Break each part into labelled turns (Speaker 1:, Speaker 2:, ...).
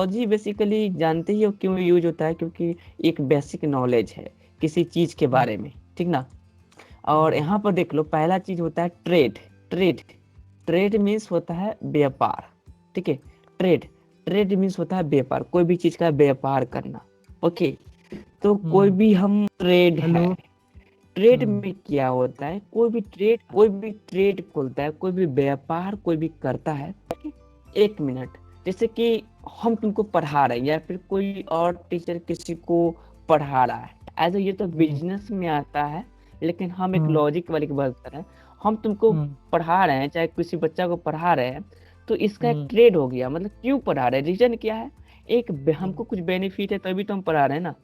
Speaker 1: Technology basically जानते ही हो क्यों यूज होता है, क्योंकि एक बेसिक नॉलेज है किसी चीज के
Speaker 2: हम्म,
Speaker 1: बारे में, ठीक ना। और
Speaker 2: हम्म,
Speaker 1: यहाँ पर देख लो, पहला चीज होता है ट्रेड। ट्रेड ट्रेड मीन्स होता है व्यापार, ठीक है। ट्रेड ट्रेड मीन्स होता है व्यापार, कोई भी चीज का व्यापार करना। ओके, तो कोई
Speaker 2: हम्म,
Speaker 1: भी हम ट्रेड
Speaker 2: हेलो।
Speaker 1: है। ट्रेड
Speaker 2: हम्म,
Speaker 1: में क्या होता है, कोई भी ट्रेड खोलता है, कोई भी व्यापार कोई भी करता है। एक मिनट, जैसे कि हम तुमको पढ़ा रहे हैं या फिर कोई और टीचर किसी को पढ़ा रहा है, एज ये तो
Speaker 2: हम्म,
Speaker 1: बिजनेस में आता है। लेकिन हम एक
Speaker 2: हम्म,
Speaker 1: लॉजिक वाली की बात कर रहे हैं। हम तुमको
Speaker 2: हम्म,
Speaker 1: पढ़ा रहे हैं, चाहे किसी बच्चा को पढ़ा रहे हैं, तो इसका एक
Speaker 2: हम्म,
Speaker 1: ट्रेड हो गया। मतलब क्यों पढ़ा रहे हैं, रीजन क्या है।
Speaker 2: हम्म,
Speaker 1: हमको कुछ बेनिफिट है तभी तो हम पढ़ा रहे हैं ना।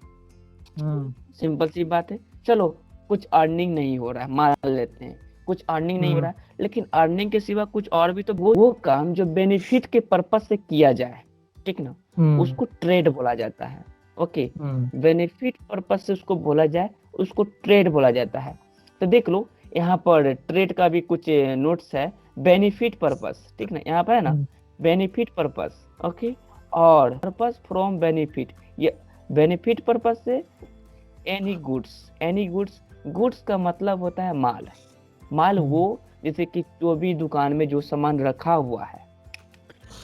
Speaker 2: हम्म,
Speaker 1: सिंपल सी बात है। चलो, कुछ अर्निंग नहीं हो रहा है, मान लेते हैं कुछ अर्निंग नहीं हो
Speaker 2: हम्म,
Speaker 1: रहा है, लेकिन अर्निंग के सिवा कुछ और भी तो, वो काम जो बेनिफिट के पर्पज से किया जाए, ठीक ना,
Speaker 2: हम्म,
Speaker 1: उसको ट्रेड बोला जाता है। ओके,
Speaker 2: हम्म,
Speaker 1: बेनिफिट पर्पज से उसको बोला जाए, उसको ट्रेड बोला जाता है। तो देख लो, यहाँ पर ट्रेड का भी कुछ नोट्स है। बेनिफिट पर्पस, ठीक ना, यहाँ पर है ना,
Speaker 2: हम्म,
Speaker 1: बेनिफिट पर्पस। ओके, और पर्पस फ्रॉम बेनिफिट, ये बेनिफिट पर्पस से any goods. Any goods, goods का मतलब होता है माल। माल वो,
Speaker 2: हम्म,
Speaker 1: जैसे कि जो भी दुकान में जो सामान रखा हुआ है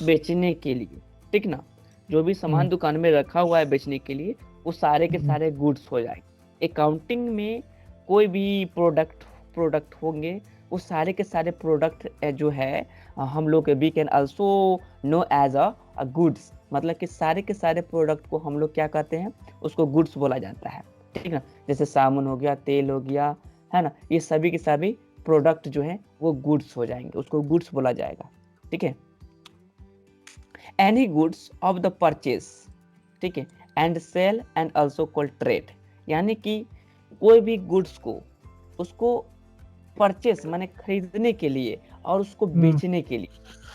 Speaker 1: बेचने के लिए, ठीक ना, जो भी सामान
Speaker 2: हम्म,
Speaker 1: दुकान में रखा हुआ है बेचने के लिए, वो सारे के
Speaker 2: हम्म,
Speaker 1: सारे गुड्स हो जाएंगे। अकाउंटिंग में कोई भी प्रोडक्ट प्रोडक्ट होंगे, वो सारे के सारे प्रोडक्ट जो है, हम लोग we can also know as a goods. मतलब कि सारे के सारे प्रोडक्ट को हम लोग क्या कहते हैं, उसको गुड्स बोला जाता है, ठीक ना। जैसे साबुन हो गया, तेल हो गया, है ना, ये सभी के सभी प्रोडक्ट जो है वो गुड्स हो जाएंगे, उसको गुड्स बोला जाएगा, ठीक है। Any goods of the purchase, ठीक है, and sale and also called trade. यानी कि कोई भी गुड्स को, उसको परचेस माने खरीदने के लिए और उसको
Speaker 2: हम्म,
Speaker 1: बेचने के लिए।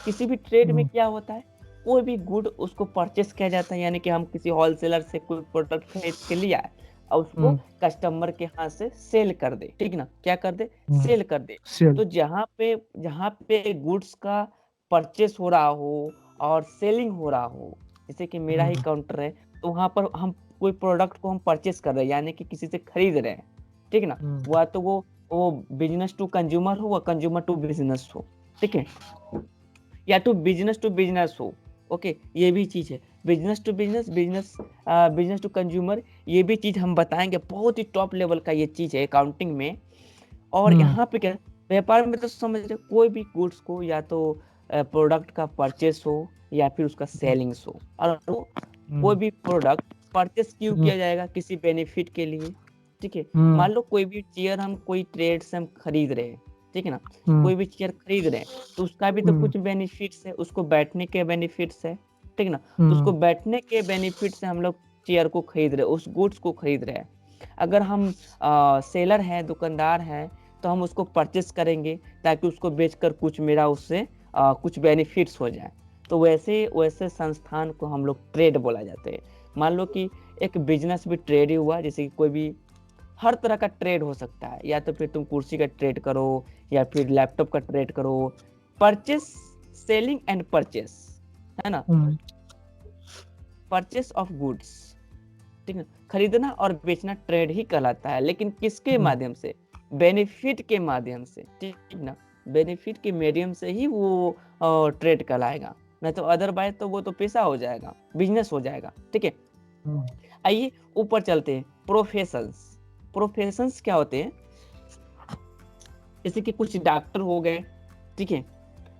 Speaker 1: किसी भी ट्रेड में
Speaker 2: हम्म,
Speaker 1: क्या होता है, कोई भी गुड उसको परचेस किया जाता है, यानी कि हम किसी होलसेलर से कोई प्रोडक्ट खरीद के लिया है और उसको
Speaker 2: हम्म,
Speaker 1: कस्टमर के हाथ से सेल कर दे, ठीक ना, क्या कर दे,
Speaker 2: हम्म,
Speaker 1: सेल कर दे।
Speaker 2: सेल।
Speaker 1: तो जहाँ पे गुड्स का परचेस हो रहा हो और सेलिंग हो रहा हो, जैसे कि मेरा ही
Speaker 2: हम्म,
Speaker 1: काउंटर है, तो वहां पर हम कोई प्रोडक्ट को हम परचेस कर रहे हैं, यानी कि किसी से खरीद रहे हैं, ठीक ना।
Speaker 2: हम्म,
Speaker 1: वो तो वो बिजनेस टू कंज्यूमर हो, या कंज्यूमर टू बिजनेस हो, ठीक है, या टू बिजनेस हो। ओके, ये भी चीज है, business to business, business to consumer. ये भी चीज हम बताएंगे, बहुत ही टॉप लेवल का ये चीज है अकाउंटिंग में। और
Speaker 2: हम्म,
Speaker 1: यहाँ पे क्या, व्यापार में तो समझ रहे, कोई भी गुड्स को या तो प्रोडक्ट का परचेस हो या फिर उसका सेलिंग्स हो, और वो कोई
Speaker 2: हम्म,
Speaker 1: भी प्रोडक्ट परचेस क्यों
Speaker 2: हम्म,
Speaker 1: किया जाएगा, किसी बेनिफिट के लिए, ठीक है।
Speaker 2: हम्म,
Speaker 1: मान लो कोई भी चेयर हम कोई ट्रेड से हम खरीद रहे हैं, ठीक है ना,
Speaker 2: हम्म,
Speaker 1: कोई भी चेयर खरीद रहे हैं, तो उसका भी तो
Speaker 2: हम्म,
Speaker 1: कुछ बेनिफिट्स है, उसको बैठने के बेनिफिट्स है, ठीक ना। तो
Speaker 2: हम्म,
Speaker 1: उसको बैठने के बेनिफिट से हम लोग चेयर को खरीद रहे हैं, उस गुड्स को खरीद रहे हैं। अगर हम सेलर हैं, दुकानदार हैं, तो हम उसको परचेस करेंगे ताकि उसको बेचकर कुछ मेरा उससे कुछ बेनिफिट्स हो जाए। तो वैसे वैसे संस्थान को हम लोग ट्रेड बोला जाते हैं। मान लो कि एक बिजनेस भी ट्रेड ही हुआ, जैसे कि कोई भी, हर तरह का ट्रेड हो सकता है, या तो फिर तुम कुर्सी का ट्रेड करो या फिर लैपटॉप का ट्रेड करो। परचेस, सेलिंग एंड परचेस, है ना,
Speaker 2: हम्म,
Speaker 1: परचेस ऑफ गुड्स, ठीक है, खरीदना और बेचना ट्रेड ही कहलाता है। लेकिन किसके
Speaker 2: हम्म,
Speaker 1: माध्यम से, बेनिफिट के माध्यम से, ठीक ना, बेनिफिट के मीडियम से ही वो ट्रेड कहलाएगा। नहीं तो अदरवाइज तो वो तो पैसा हो जाएगा, बिजनेस हो जाएगा, ठीक है।
Speaker 2: हम्म,
Speaker 1: आइए ऊपर चलते हैं, प्रोफेशंस। प्रोफेशंस क्या होते हैं, जैसे कि कुछ डॉक्टर हो गए, ठीक है,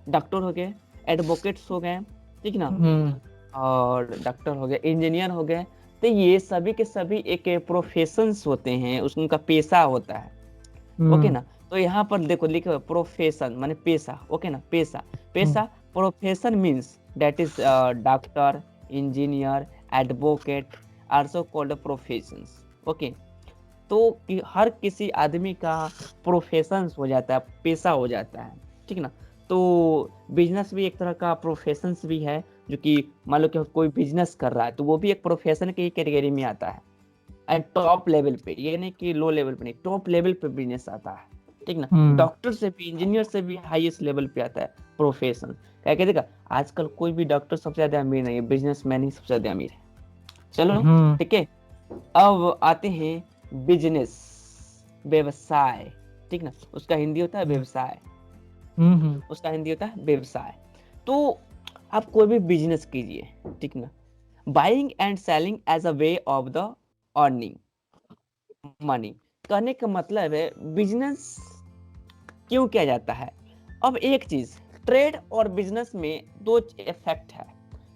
Speaker 1: डॉक्टर हो गए, एडवोकेट्स हो गए, ठीक ना,
Speaker 2: हम्म,
Speaker 1: और डॉक्टर हो गए, इंजीनियर हो गए। तो ये सभी के सभी एक प्रोफेशंस होते हैं, उनका पेशा होता है। ओके
Speaker 2: हम्म,
Speaker 1: ना। तो यहाँ पर देखो लिखो प्रोफेशन माने पेशा, ओके ना, पेशा।
Speaker 2: हम्म,
Speaker 1: पेशा, profession means that is doctor, engineer, advocate, also called professions. Okay, तो हर किसी आदमी का प्रोफेशन हो जाता है, पेशा हो जाता है, ठीक ना। तो बिजनेस भी एक तरह का प्रोफेशन भी है, जो कि मान लो कि कोई बिजनेस कर रहा है तो वो भी एक प्रोफेशन की कैटेगरी में आता है। एंड टॉप लेवल पे, ये नहीं कि लो लेवल पे नहीं, टॉप लेवल पे बिजनेस आता है। ठीक ना।
Speaker 2: हम्म
Speaker 1: डॉक्टर से भी, इंजीनियर से भी हाईएस्ट लेवल पे आता है प्रोफेशन। क्या कहते देखा, आजकल कोई भी डॉक्टर सबसे ज्यादा अमीर नहीं है, बिजनेसमैन ही सबसे ज्यादा अमीर है। चलो
Speaker 2: हम्म
Speaker 1: ठीक है। अब आते हैं बिजनेस, व्यवसाय, ठीक ना, उसका हिंदी होता है व्यवसाय,
Speaker 2: हम्म
Speaker 1: उसका हिंदी होता है व्यवसाय। तो आप कोई भी बिजनेस कीजिए, ठीक ना, buying and selling as a way of the earning money. कहने का मतलब है बिजनेस क्यों किया जाता है। अब एक चीज, ट्रेड और बिजनेस में दो इफेक्ट है।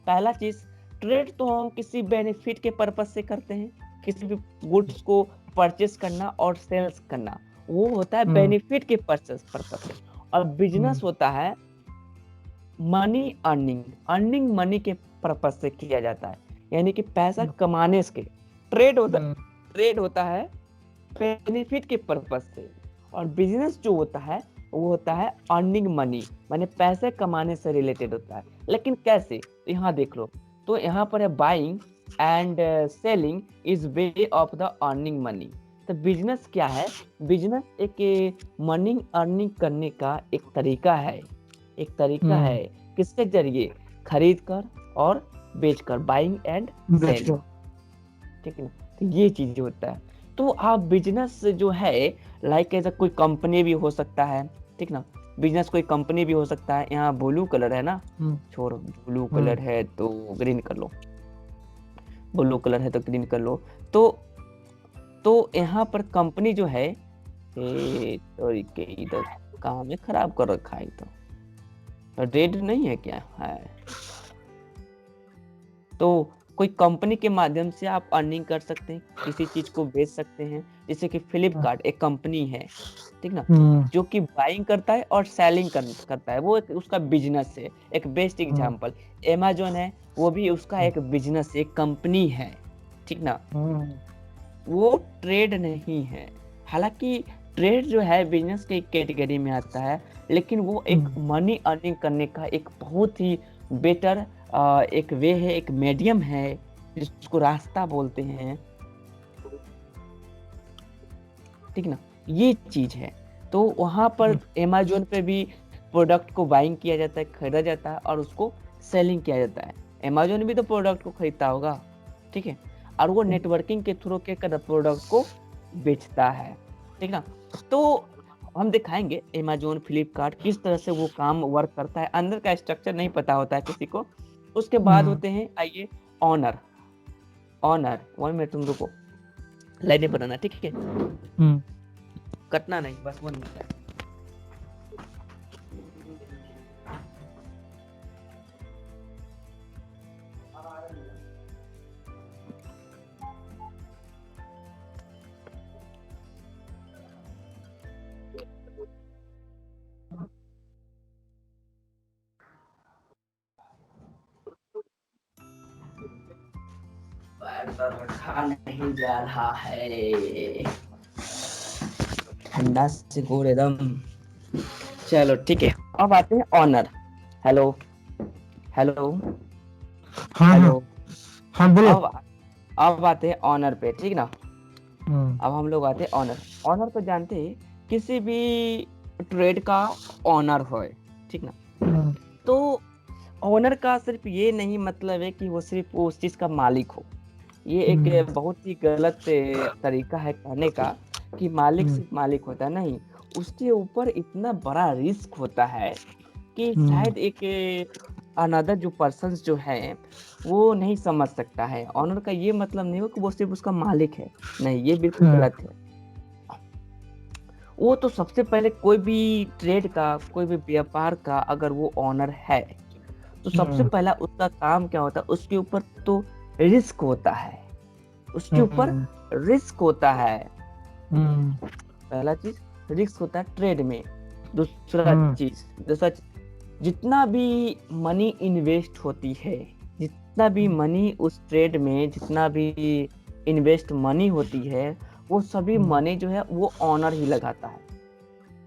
Speaker 1: पहला चीज, ट्रेड तो हम किसी बेनिफिट के पर्पज से करते हैं, किसी भी गुड्स को परचेस करना और सेल्स करना, वो होता है
Speaker 2: हम्म
Speaker 1: बेनिफिट के पर्पज से। और बिजनेस होता है मनी अर्निंग, अर्निंग मनी के पर्पज से किया जाता है, यानी कि पैसा कमाने के। ट्रेड होता
Speaker 2: हम्म
Speaker 1: ट्रेड होता है बेनिफिट के पर्पज से, और बिजनेस जो होता है वो होता है अर्निंग मनी, माने पैसे कमाने से रिलेटेड होता है। लेकिन कैसे, तो यहाँ देख लो, तो यहाँ पर है buying and selling is way of the earning money. तो बिजनेस क्या है, बिजनेस एक मनी अर्निंग करने का एक तरीका है, एक तरीका
Speaker 2: हम्म
Speaker 1: है, किसके जरिए, खरीद कर और बेच कर, बाइंग एंड सेलिंग,
Speaker 2: बेचकर
Speaker 1: ठीक है ना। तो ये चीज होता है। तो आप बिजनेस जो है, लाइक ऐसा कोई कंपनी भी हो सकता है, ठीक ना, बिजनेस कोई कंपनी भी हो सकता है। यहाँ ब्लू कलर है ना,
Speaker 2: हम्म
Speaker 1: छोड़ो, ब्लू
Speaker 2: हम्म
Speaker 1: कलर है तो ग्रीन कर लो, ब्लू कलर है तो ग्रीन कर लो। तो यहाँ पर कंपनी जो है, सॉरी के इधर काम है खराब कर रखा है, तो रेड नहीं है क्या है, तो कोई कंपनी के माध्यम से आप अर्निंग कर सकते हैं, किसी चीज को बेच सकते हैं। जैसे कि फ्लिपकार्ट एक कंपनी है, ठीक ना,
Speaker 2: हम्म
Speaker 1: जो कि बाइंग करता है और सेलिंग करता है, वो एक उसका बिजनेस है। एक बेस्ट
Speaker 2: हम्म
Speaker 1: एग्जांपल अमेजोन है, वो भी उसका एक बिजनेस, एक कंपनी है, ठीक ना,
Speaker 2: हम्म
Speaker 1: वो ट्रेड नहीं है। हालांकि ट्रेड जो है बिजनेस के कैटेगरी में आता है, लेकिन वो एक
Speaker 2: हम्म
Speaker 1: मनी अर्निंग करने का एक बहुत ही बेटर एक वे है, एक मीडियम है, जिसको रास्ता बोलते हैं, ठीक ना, ये चीज है। तो वहां पर अमेजोन पे भी प्रोडक्ट को बाइंग किया जाता है, खरीदा जाता है और उसको सेलिंग किया जाता है। अमेजोन भी तो प्रोडक्ट को खरीदता होगा, ठीक है, और वो नेटवर्किंग के थ्रू के प्रोडक्ट को बेचता है, ठीक ना। तो हम दिखाएंगे अमेजोन फ्लिपकार्ट किस तरह से वो काम वर्क करता है, अंदर का स्ट्रक्चर नहीं पता होता है किसी को। उसके बाद
Speaker 2: हम्म
Speaker 1: होते हैं, आइए, ऑनर। ऑनर 1 मिनट तुम रुको, लाइनें बनाना, ठीक है,
Speaker 2: हम्म
Speaker 1: कटना नहीं, बस 1 मिनट। रखा नहीं जा रहा है, ठंडा से घोर एकदम। चलो ठीक है, अब आते हैं ऑनर। हेलो, हेलो,
Speaker 2: हाँ हाँ
Speaker 1: हेलो।
Speaker 2: हाँ बोलो
Speaker 1: अब अब आते हैं ऑनर पे, ठीक ना।
Speaker 2: हम्म
Speaker 1: अब हम लोग आते हैं ऑनर। ऑनर को जानते हैं, किसी भी ट्रेड का ऑनर हो, ठीक ना।
Speaker 2: हम्म
Speaker 1: तो ऑनर का सिर्फ ये नहीं मतलब है कि वो सिर्फ उस चीज का मालिक हो। ये
Speaker 2: हम्म
Speaker 1: एक बहुत ही गलत तरीका है कहने का, कि मालिक
Speaker 2: हम्म
Speaker 1: सिर्फ मालिक होता है, नहीं, उसके ऊपर इतना बड़ा रिस्क होता है कि
Speaker 2: हम्म
Speaker 1: शायद एक अनदर जो पर्सन जो है वो नहीं समझ सकता है। ऑनर का ये मतलब नहीं हो कि वो सिर्फ उसका मालिक है, नहीं, ये बिल्कुल
Speaker 2: हाँ,
Speaker 1: गलत है। वो तो सबसे पहले कोई भी ट्रेड का, कोई भी व्यापार का अगर वो ऑनर है, तो सबसे
Speaker 2: हम्म
Speaker 1: पहला उसका काम क्या होता है, उसके ऊपर तो रिस्क होता है, उसके ऊपर
Speaker 2: हम्म
Speaker 1: रिस्क होता है।
Speaker 2: हम्म
Speaker 1: पहला चीज रिस्क होता है ट्रेड में। दूसरा
Speaker 2: हम्म
Speaker 1: चीज दूसरा चीज, जितना भी मनी इन्वेस्ट होती है, जितना भी मनी उस ट्रेड में, जितना भी इन्वेस्ट मनी होती है, वो सभी
Speaker 2: हम्म
Speaker 1: मनी जो है वो ऑनर ही लगाता है।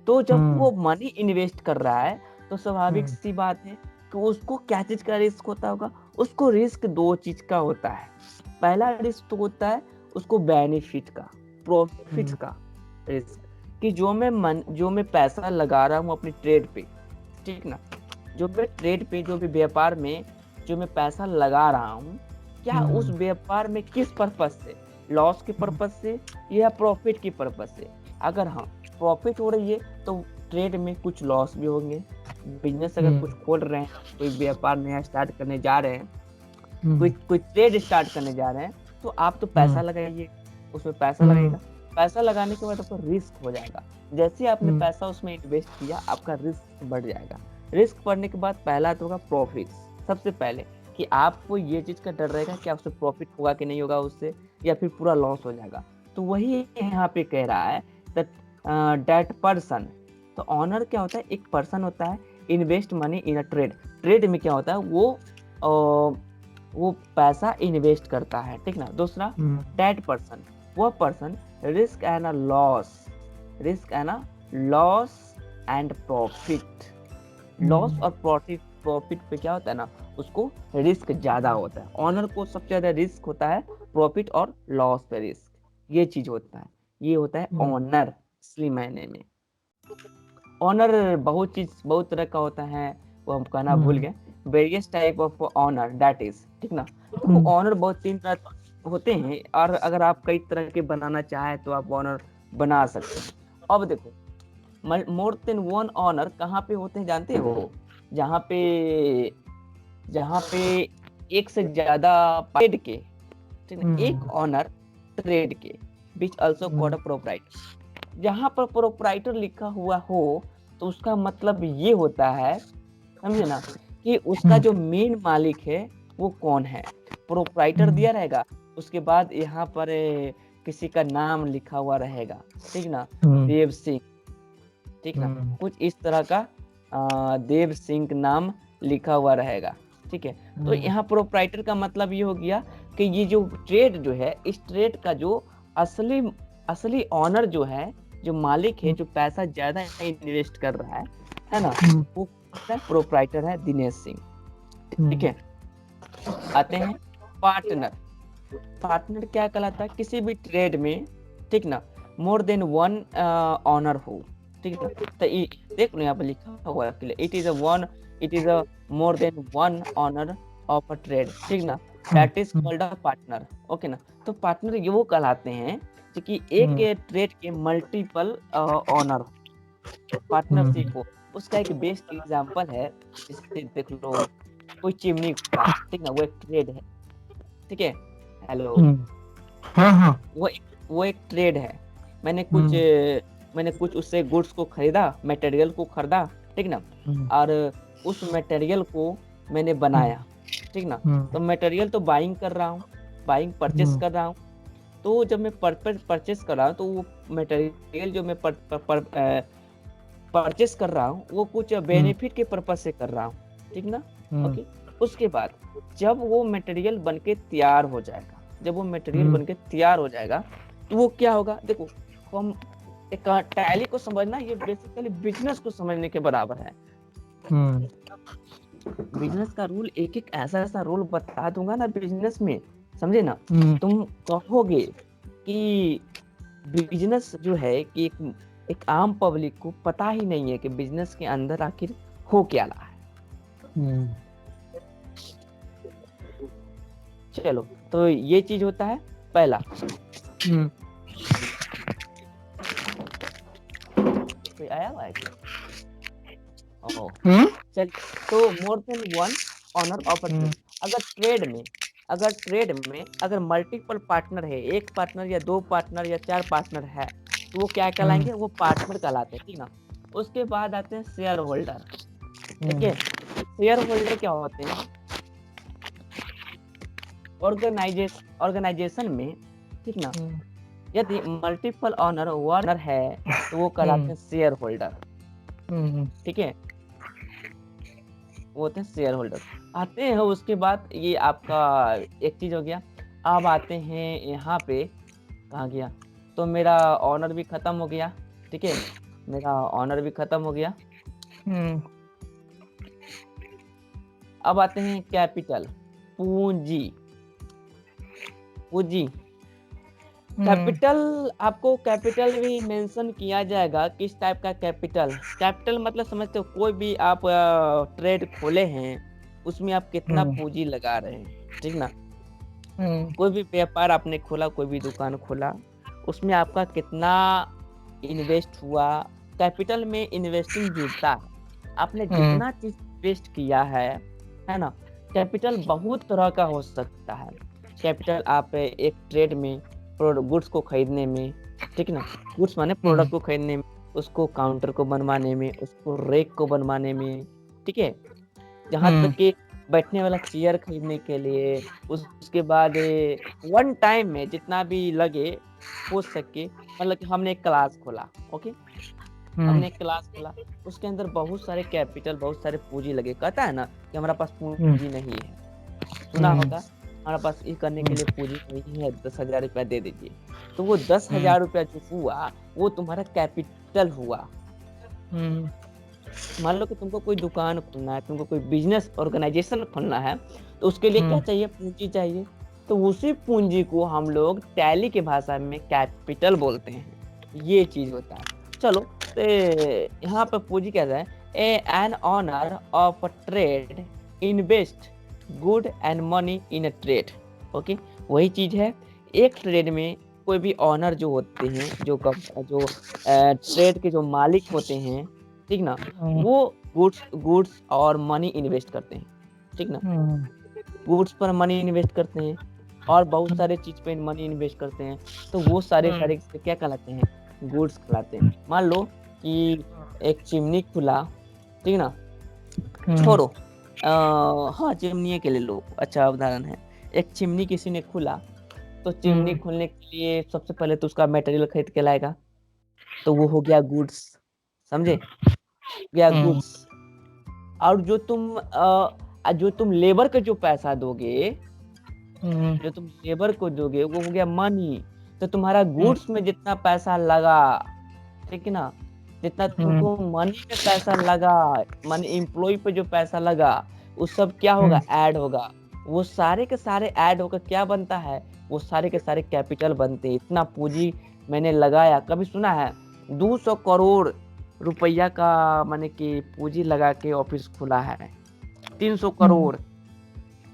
Speaker 1: तो जब
Speaker 2: हम्म
Speaker 1: वो मनी इन्वेस्ट कर रहा है, तो स्वाभाविक
Speaker 2: हम्म
Speaker 1: सी बात है कि उसको क्या चीज का रिस्क होता होगा, उसको रिस्क दो चीज का होता है। पहला रिस्क तो होता है उसको बेनिफिट का, प्रॉफिट
Speaker 2: हम्म
Speaker 1: का रिस्क। कि जो मैं पैसा लगा रहा हूँ अपनी ट्रेड पे, ठीक ना, जो मैं ट्रेड पे, जो भी व्यापार में जो मैं पैसा लगा रहा हूँ, क्या उस
Speaker 2: हम्म,
Speaker 1: व्यापार में किस पर्पज से, लॉस के
Speaker 2: हम्म,
Speaker 1: पर्पज से या प्रॉफिट की पर्पज से। अगर हाँ प्रॉफिट हो रही है तो ट्रेड में कुछ लॉस भी होंगे। बिजनेस अगर कुछ
Speaker 2: हम्म,
Speaker 1: खोल रहे हैं, कोई व्यापार नया स्टार्ट करने जा रहे हैं, कोई
Speaker 2: हम्म,
Speaker 1: कोई ट्रेड स्टार्ट करने जा रहे हैं, तो आप तो पैसा
Speaker 2: हम्म,
Speaker 1: लगाइए, उसमें पैसा
Speaker 2: हम्म,
Speaker 1: लगेगा। पैसा लगाने के बाद आपका रिस्क हो जाएगा। जैसे ही आपने
Speaker 2: हम्म,
Speaker 1: पैसा उसमें इन्वेस्ट किया, आपका रिस्क बढ़ जाएगा। रिस्क बढ़ने के बाद पहला तो होगा प्रॉफिट। सबसे पहले कि आपको ये चीज का डर रहेगा कि आपसे प्रॉफिट होगा कि नहीं होगा उससे, या फिर पूरा लॉस हो जाएगा। तो वही यहाँ पे कह रहा है दैट दैट पर्सन। तो ऑनर क्या होता है, एक पर्सन होता है invest money in a trade. Trade में क्या होता है, वो पैसा इन्वेस्ट करता है, ठीक ना। दूसरा,
Speaker 2: हम्म,
Speaker 1: डेट पर्सन, वह person risk and a loss, risk and a loss and profit. Loss
Speaker 2: hmm,
Speaker 1: और प्रॉफिट, प्रॉफिट पे क्या होता है ना, उसको रिस्क ज्यादा होता है। ऑनर को सबसे ज्यादा रिस्क होता है प्रॉफिट और लॉस पे रिस्क, ये चीज होता है। ये होता है
Speaker 2: हम्म,
Speaker 1: ऑनर असली मायने में। ऑनर बहुत चीज, बहुत तरह का होता है, वो हम कहना भूल
Speaker 2: हम्म,
Speaker 1: गए। Various type of owner that is, ठीक ना। तो
Speaker 2: हम्म,
Speaker 1: ऑनर बहुत तीन तरह होते हैं, और अगर आप कई तरह के बनाना चाहें तो आप ऑनर बना सकते हैं। अब देखो, मोर देन वन ऑनर कहाँ पे होते हैं जानते हो? जहाँ पे, जहाँ पे एक से ज्यादा ट्रेड के, ठीक है, एक
Speaker 2: हम्म,
Speaker 1: ऑनर ट्रेड के, which also called a proprietor. जहां पर प्रोप्राइटर लिखा हुआ हो, तो उसका मतलब ये होता है, समझे ना, कि उसका
Speaker 2: हम्म,
Speaker 1: जो मेन मालिक है वो कौन है। प्रोप्राइटर
Speaker 2: हम्म,
Speaker 1: दिया रहेगा, उसके बाद यहाँ पर किसी का नाम लिखा हुआ रहेगा, ठीक ना,
Speaker 2: हम्म,
Speaker 1: देव सिंह, ठीक ना,
Speaker 2: हम्म,
Speaker 1: कुछ इस तरह का देव सिंह नाम लिखा हुआ रहेगा, ठीक है। तो
Speaker 2: हम्म,
Speaker 1: यहाँ प्रोप्राइटर का मतलब ये हो गया कि ये जो ट्रेड जो है, इस ट्रेड का जो असली असली ऑनर जो है, जो मालिक है, जो पैसा ज्यादा इन्वेस्ट कर रहा है ना,
Speaker 2: हम्म,
Speaker 1: वो प्रोप्राइटर है दिनेश सिंह, ठीक
Speaker 2: हम्म,
Speaker 1: है। आते हैं पार्टनर। पार्टनर क्या कहलाता है, किसी भी ट्रेड में, ठीक ना, मोर देन वन ऑनर हो, ठीक ना। तो देख लो यहाँ पर लिखा हुआ है, it is a one, it is a more than one owner of a trade, ठीक ना, that is
Speaker 2: hmm,
Speaker 1: called a partner, okay ना। तो पार्टनर ये वो कहलाते हैं जो कि एक
Speaker 2: हम्म,
Speaker 1: ट्रेड के मल्टीपल ऑनर,
Speaker 2: हम्म,
Speaker 1: पार्टनरशिप हो। उसका एक बेस्ट एग्जांपल है, जैसे देख लो, कोई चिमनी का, ठीक ना, वो एक ट्रेड है, ठीक है। हेलो,
Speaker 2: हम्म, हाँ हाँ,
Speaker 1: वो एक ट्रेड है। मैंने कुछ
Speaker 2: हम्म,
Speaker 1: मैंने कुछ उससे गुड्स को खरीदा, मटेरियल को खरीदा, ठीक ना,
Speaker 2: हम्म,
Speaker 1: और उस मटेरियल को मैंने
Speaker 2: हम्म,
Speaker 1: बनाया, ठीक ना।
Speaker 2: हम्म,
Speaker 1: तो मटेरियल तो बाइंग कर रहा हूँ, बाइंग परचेस
Speaker 2: हम्म,
Speaker 1: कर रहा हूँ। तो जब मैं परचेस कर रहा हूँ, तो वो मटेरियल जो मैं परचेस कर रहा हूँ, वो कुछ
Speaker 2: हम्म,
Speaker 1: बेनिफिट के पर्पज से कर रहा हूँ, ठीक ना।
Speaker 2: हम्म,
Speaker 1: ओके, उसके बाद जब वो मटेरियल बनके तैयार हो जाएगा, जब वो मटेरियल
Speaker 2: हम्म,
Speaker 1: बनके तैयार हो जाएगा, तो वो क्या होगा, देखो, हम एक टैली को समझना, ये बेसिकली बिजनेस को समझने के बराबर है।
Speaker 2: हम्म,
Speaker 1: बिजनेस का रूल, एक एक ऐसा ऐसा रूल बता दूंगा ना बिजनेस में, समझे ना।
Speaker 2: हम्म,
Speaker 1: तुम कहोगे कि बिजनेस जो है कि एक आम पब्लिक को पता ही नहीं है कि बिजनेस के अंदर आखिर हो क्या रहा है।
Speaker 2: हम्म,
Speaker 1: चलो, तो ये चीज होता है पहला।
Speaker 2: हम्म,
Speaker 1: कोई आया हुआ है क्या? ओह,
Speaker 2: हम्म,
Speaker 1: चलिए। तो more than one owner of a trade. अगर ट्रेड में, अगर मल्टीपल पार्टनर है, एक पार्टनर या दो पार्टनर या चार पार्टनर है, तो वो क्या
Speaker 2: हम्म,
Speaker 1: कहलाएंगे, वो पार्टनर कहलाते हैं, ठीक ना। उसके बाद आते हैं शेयर होल्डर, ठीक
Speaker 2: हम्म,
Speaker 1: है। शेयर होल्डर क्या होते हैं, ऑर्गेनाइजेशन में, ठीक ना, यदि मल्टीपल ऑनर वन है, तो वो कहलाते
Speaker 2: हम्म,
Speaker 1: हैं शेयर होल्डर,
Speaker 2: हम्म,
Speaker 1: ठीक है। वो होते हैं शेयर होल्डर। आते हैं उसके बाद, ये आपका एक चीज हो गया। अब आते हैं यहाँ पे, कहाँ गया, तो मेरा ऑनर भी खत्म हो गया, ठीक है, मेरा ऑनर भी खत्म हो गया।
Speaker 2: हम्म,
Speaker 1: अब आते हैं कैपिटल, पूंजी, पूंजी।
Speaker 2: हम्म
Speaker 1: कैपिटल, आपको कैपिटल भी मेंशन किया जाएगा, किस टाइप का कैपिटल। कैपिटल मतलब समझते हो, कोई भी आप ट्रेड खोले हैं, उसमें आप कितना
Speaker 2: हम्म
Speaker 1: पूंजी लगा रहे हैं, ठीक ना।
Speaker 2: हम्म
Speaker 1: कोई भी व्यापार आपने खोला, कोई भी दुकान खोला, उसमें आपका कितना इन्वेस्ट हुआ। कैपिटल में इन्वेस्टिंग जुड़ता है, आपने
Speaker 2: हम्म
Speaker 1: जितना चीज इन्वेस्ट किया है ना। कैपिटल बहुत तरह का हो सकता है। कैपिटल आप एक ट्रेड में, गुड्स को खरीदने में, ठीक ना, गुड्स माने
Speaker 2: हम्म
Speaker 1: प्रोडक्ट को खरीदने में, उसको काउंटर को बनवाने में, उसको रेक को बनवाने में, ठीक है, जहाँ
Speaker 2: हम्म
Speaker 1: तक कि बैठने वाला चेयर खरीदने के लिए, उसके बाद वन टाइम में जितना भी लगे हो सके, मतलब कि हमने एक क्लास खोला, ओके,
Speaker 2: हम्म
Speaker 1: हमने एक क्लास खोला, उसके अंदर बहुत सारे कैपिटल, बहुत सारे पूंजी लगे, कहता है ना कि हमारा पास
Speaker 2: हम्म
Speaker 1: पूंजी नहीं है, सुना
Speaker 2: हम्म
Speaker 1: होगा, हमारा पास ये करने के
Speaker 2: हम्म
Speaker 1: लिए पूंजी नहीं है, 10,000 रुपया दे दीजिए। तो वो दस
Speaker 2: हम्म
Speaker 1: हजार रुपया जो हुआ, वो तुम्हारा कैपिटल हुआ।
Speaker 2: हम्म
Speaker 1: मान लो कि तुमको कोई दुकान खोलना है, तुमको कोई बिजनेस ऑर्गेनाइजेशन खोलना है, तो उसके लिए क्या
Speaker 2: हम्म
Speaker 1: चाहिए, पूंजी चाहिए। तो उसी पूंजी को हम लोग टैली की भाषा में कैपिटल बोलते हैं, ये चीज होता है। चलो, तो यहाँ पर पूंजी क्या है, a an owner of trade invest good and money in a trade, okay, वही चीज है। एक ट्रेड में कोई भी ऑनर जो होते हैं, जो ट्रेड के जो मालिक होते हैं, ठीक ना, वो गुड्स गुड्स और मनी इन्वेस्ट करते हैं, ठीक ना, गुड्स पर मनी इन्वेस्ट करते हैं, और बहुत सारे चीज पे मनी इन्वेस्ट करते हैं। तो वो सारे सारे क्या कहलाते हैं, गुड्स कहलाते हैं। मान लो कि एक चिमनी खुला, ठीक ना, छोड़ो, हाँ चिमनी के ले लो, अच्छा उदाहरण है। एक चिमनी किसी ने खुला, तो चिमनी खोलने के लिए सबसे पहले तो उसका मटेरियल खरीद के लाएगा, तो वो हो गया गुड्स, समझे, गया गुड्स। और जो तुम लेबर के जो पैसा दोगे, जो तुम लेबर को दोगे, वो हो गया मनी। तो तुम्हारा गुड्स में जितना पैसा लगा, ठीक है ना, जितना तुमको मनी में पैसा लगा, मनी एम्प्लॉय पे जो पैसा लगा, वो सब क्या होगा, ऐड होगा। वो सारे के सारे ऐड होकर क्या बनता है, वो सारे के सारे कैपिटल बनते हैं। इतना पूंजी मैंने लगाया, कभी सुना है 200 करोड़ रुपया का, माने कि पूंजी लगा के ऑफिस खुला है, 300 करोड़।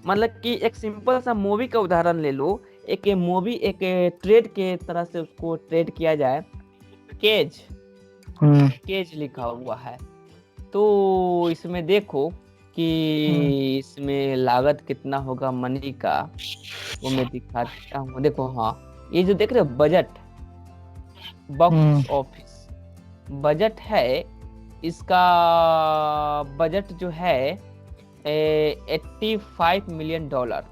Speaker 1: मतलब कि एक सिंपल सा मूवी का उदाहरण ले लो, एक मूवी, एक ट्रेड के तरह से उसको ट्रेड किया जाए। केज, केज लिखा हुआ है, तो इसमें देखो कि इसमें लागत कितना होगा मनी का, वो मैं दिखाता हूँ, देखो, हाँ, ये जो देख रहे हो बजट, बॉक्स ऑफिस बजट है, इसका बजट जो है 85 मिलियन डॉलर।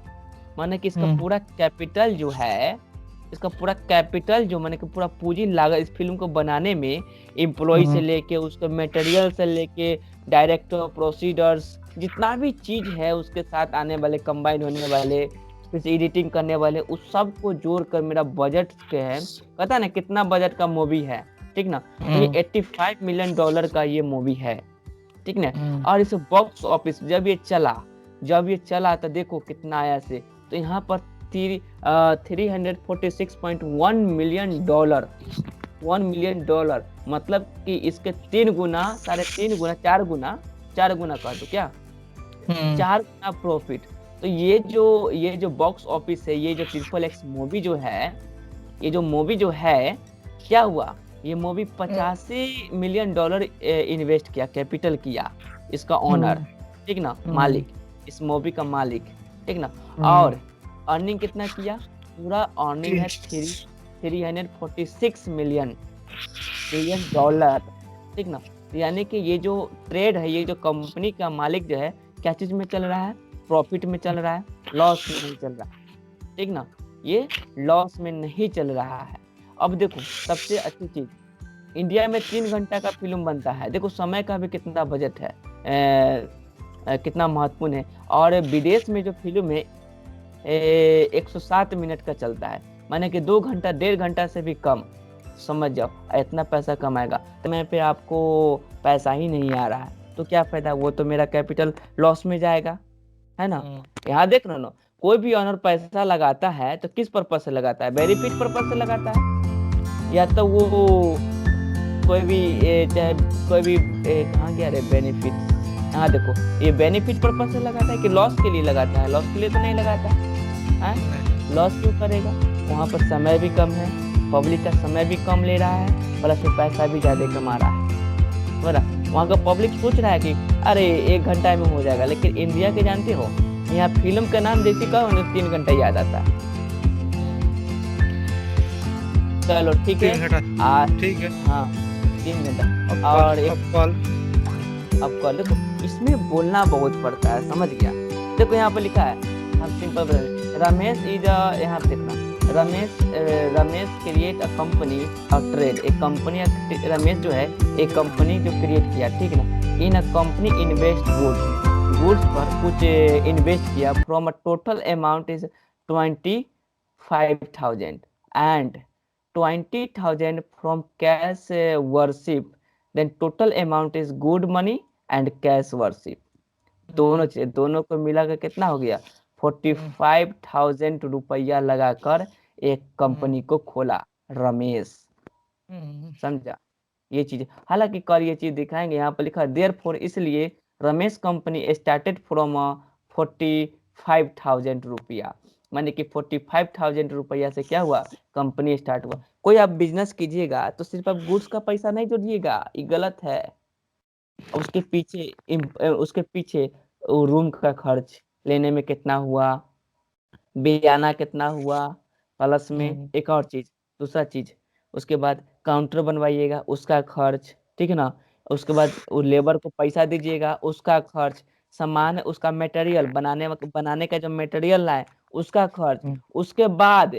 Speaker 1: माने कि इसका पूरा कैपिटल जो है, इसका पूरा कैपिटल जो, माने कि पूरा पूंजी लागत इस फिल्म को बनाने में, एम्प्लॉय से लेके उसके मटेरियल से लेके डायरेक्टर, प्रोसीडर्स, जितना भी चीज है उसके साथ आने वाले, कंबाइन होने वाले, फिर एडिटिंग करने वाले, उस सब को जोड़ कर मेरा बजट के है, पता है ना कितना बजट का मूवी है, ठीक ना। तो ये 85 मिलियन डॉलर का ये मूवी है, ठीक ना। और इस बॉक्स ऑफिस जब ये चला तो देखो कितना आया से, तो यहाँ पर 346.1 मिलियन डॉलर, 1 मिलियन डॉलर, मतलब कि इसके 3 गुना, 3.5 गुना, 4 गुना कर दो क्या, 4 गुना प्रॉफिट। तो ये जो बॉक्स ऑफिस है, ये जो ट्रिपल एक्स मूवी जो है, ये जो मूवी जो है, क्या हुआ, ये मूवी 85 मिलियन डॉलर इन्वेस्ट किया, कैपिटल किया, इसका ऑनर, ठीक ना, मालिक, इस मूवी का मालिक, ठीक ना। और अर्निंग कितना किया, पूरा अर्निंग है 346 मिलियन डॉलर, ठीक ना। यानी कि ये जो ट्रेड है, ये जो कंपनी का मालिक जो है, क्या चीज में चल रहा है, प्रॉफिट में चल रहा है, लॉस में नहीं चल रहा, ठीक ना, ये लॉस में नहीं चल रहा है। अब देखो सबसे अच्छी चीज, इंडिया में 3 घंटा का फिल्म बनता है, देखो समय का भी कितना बजट है, कितना महत्वपूर्ण है। और विदेश में जो फिल्म है 107 मिनट का चलता है, माने कि 2 घंटा, 1.5 घंटा से भी कम, समझ जाओ इतना पैसा कमाएगा। तो मैं पे आपको पैसा ही नहीं आ रहा है, तो क्या फायदा, वो तो मेरा कैपिटल लॉस में जाएगा, है ना। यहाँ देख रहे हो ना, कोई भी ऑनर पैसा लगाता है तो किस पर्पज से लगाता है? बेनिफिट पर्पज से लगाता है। या तो वो कोई भी चाहे कोई भी कहाँ गया रे बेनिफिट। हाँ देखो, ये बेनिफिट पर्पज से लगाता है कि लॉस के लिए लगाता है? लॉस के लिए तो नहीं लगाता है।
Speaker 2: नहीं।
Speaker 1: लॉस क्यों करेगा? वहां पर समय भी कम है, पब्लिक का समय भी कम ले रहा है, प्लस में पैसा भी ज्यादा कमा रहा है। बरा वहां का पब्लिक सोच रहा है कि अरे 1 घंटा में हो जाएगा, लेकिन इंडिया के जानते हो, यहाँ फिल्म का नाम जैसे कहो ना 3 घंटा याद आता है। चलो ठीक है।
Speaker 2: 3 घंटा।
Speaker 1: आज
Speaker 2: ठीक है।
Speaker 1: हाँ 3 घंटा।
Speaker 2: अब कॉल
Speaker 1: और एक
Speaker 2: अब कॉल
Speaker 1: अब कॉल देखो, इसमें बोलना बहुत पड़ता है, समझ गया? देखो यहाँ पर लिखा है, हम सिंपल बता रमेश इज यहाँ पे देखना, Ramesh Ramesh create a company और ट्रेड एक कंपनी। रमेश जो है एक कंपनी जो क्रिएट किया, ठीक है ना? In a company invest goods, goods पर कुछ इन्वेस्ट किया, from a total amount is 25,000 and 20,000 from cash worship, then total amount is good money and cash worship. दोनों चीज, दोनों को मिलाकर कितना हो गया? 45,000 रुपया लगाकर एक कंपनी को खोला रमेश। समझा? ये चीज, हालांकि कल ये चीज दिखाएंगे। यहाँ पर लिखा है देयर फोर, इसलिए रमेश कंपनी स्टार्टेड फ्रॉम 45,000 रुपया। माने कि 45,000 रुपया से क्या हुआ? कंपनी स्टार्ट हुआ। कोई आप बिजनेस कीजिएगा तो सिर्फ आप गुड्स का पैसा नहीं जोड़िएगा, ये गलत है। उसके पीछे उसके पीछे रूम का खर्च लेने में कितना हुआ, बियाना कितना हुआ, प्लस में एक और चीज, दूसरा चीज, उसके बाद काउंटर बनवाइएगा उसका खर्च, ठीक है ना? उसके बाद वो लेबर को पैसा दीजिएगा उसका खर्च, सामान उसका मटेरियल बनाने का जो मटेरियल लाए उसका खर्च, उसके बाद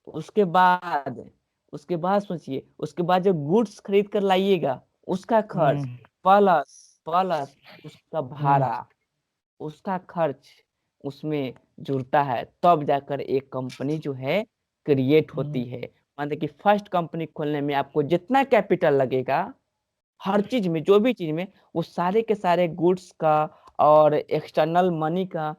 Speaker 1: उसके बाद उसके बाद सोचिए, उसके बाद जो गुड्स खरीद कर लाइएगा उसका खर्च, प्लस प्लस उसका भाड़ा, उसका खर्च उसमें जुड़ता है, तब जाकर एक कंपनी जो है क्रिएट होती है। मतलब कि फर्स्ट कंपनी खोलने में आपको जितना कैपिटल लगेगा, हर चीज में, जो भी चीज में, वो सारे के सारे गुड्स का और एक्सटर्नल मनी का